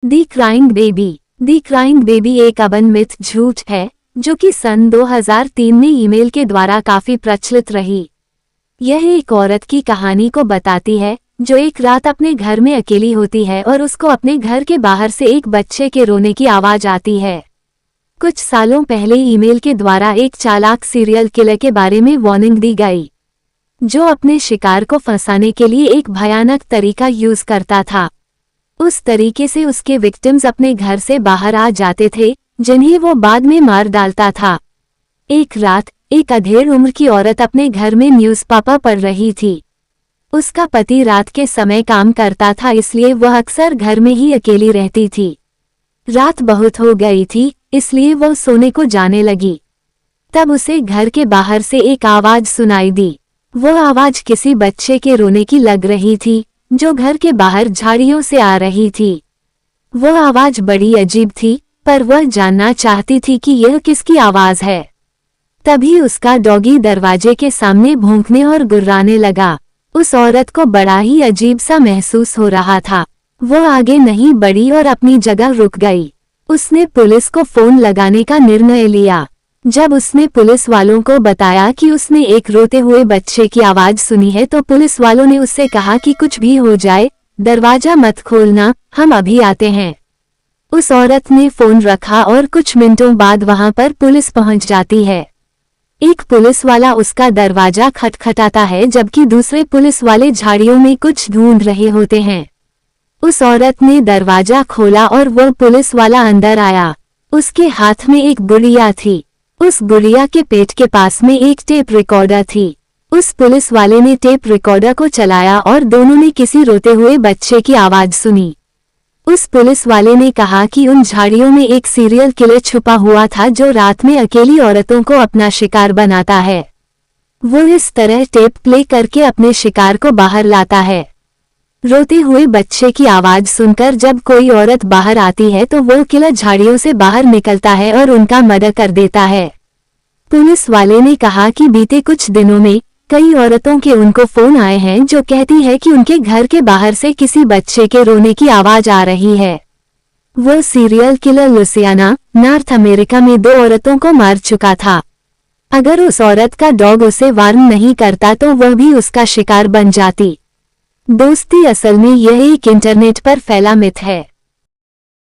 दी crying baby. दी crying baby एक अबन myth झूठ है जो कि सन 2003 में ईमेल के द्वारा काफी प्रचलित रही। यह एक औरत की कहानी को बताती है जो एक रात अपने घर में अकेली होती है और उसको अपने घर के बाहर से एक बच्चे के रोने की आवाज आती है। कुछ सालों पहले ईमेल के द्वारा एक चालाक सीरियल किलर के बारे में वार्निंग दी गई, जो अपने शिकार को फंसाने के लिए एक भयानक तरीका यूज करता था। उस तरीके से उसके विक्टिम्स अपने घर से बाहर आ जाते थे, जिन्हें वो बाद में मार डालता था। एक रात एक अधेड़ उम्र की औरत अपने घर में न्यूज़पेपर पढ़ रही थी। उसका पति रात के समय काम करता था, इसलिए वह अक्सर घर में ही अकेली रहती थी। रात बहुत हो गई थी, इसलिए वह सोने को जाने लगी। तब उसे घर के बाहर से एक आवाज सुनाई दी। वह आवाज किसी बच्चे के रोने की लग रही थी, जो घर के बाहर झाड़ियों से आ रही थी। वह आवाज बड़ी अजीब थी, पर वह जानना चाहती थी कि यह किसकी आवाज है। तभी उसका डॉगी दरवाजे के सामने भौंकने और गुर्राने लगा। उस औरत को बड़ा ही अजीब सा महसूस हो रहा था। वह आगे नहीं बढ़ी और अपनी जगह रुक गई। उसने पुलिस को फोन लगाने का निर्णय लिया। जब उसने पुलिस वालों को बताया कि उसने एक रोते हुए बच्चे की आवाज सुनी है, तो पुलिस वालों ने उससे कहा कि कुछ भी हो जाए, दरवाजा मत खोलना, हम अभी आते हैं। उस औरत ने फोन रखा और कुछ मिनटों बाद वहां पर पुलिस पहुंच जाती है। एक पुलिस वाला उसका दरवाजा खटखटाता है, जबकि दूसरे पुलिस वाले झाड़ियों में कुछ ढूंढ रहे होते हैं। उस औरत ने दरवाजा खोला और वह पुलिस वाला अंदर आया। उसके हाथ में एक गुड़िया थी। उस गुड़िया के पेट के पास में एक टेप रिकॉर्डर थी। उस पुलिस वाले ने टेप रिकॉर्डर को चलाया और दोनों ने किसी रोते हुए बच्चे की आवाज सुनी। उस पुलिस वाले ने कहा कि उन झाड़ियों में एक सीरियल किलर छुपा हुआ था, जो रात में अकेली औरतों को अपना शिकार बनाता है। वो इस तरह टेप प्ले करके अपने शिकार को बाहर लाता है। रोते हुए बच्चे की आवाज सुनकर जब कोई औरत बाहर आती है, तो वो किलर झाड़ियों से बाहर निकलता है और उनका मर्डर कर देता है। पुलिस वाले ने कहा कि बीते कुछ दिनों में कई औरतों के उनको फोन आए हैं, जो कहती है कि उनके घर के बाहर से किसी बच्चे के रोने की आवाज आ रही है। वो serial killer Louisiana, North America में 2 औरतों को मार चुका था। अगर उस औरत का डॉग उसे वार्न नहीं करता तो वह भी उसका शिकार बन जाती। दोस्ती, असल में यह एक इंटरनेट पर फैला मिथ है।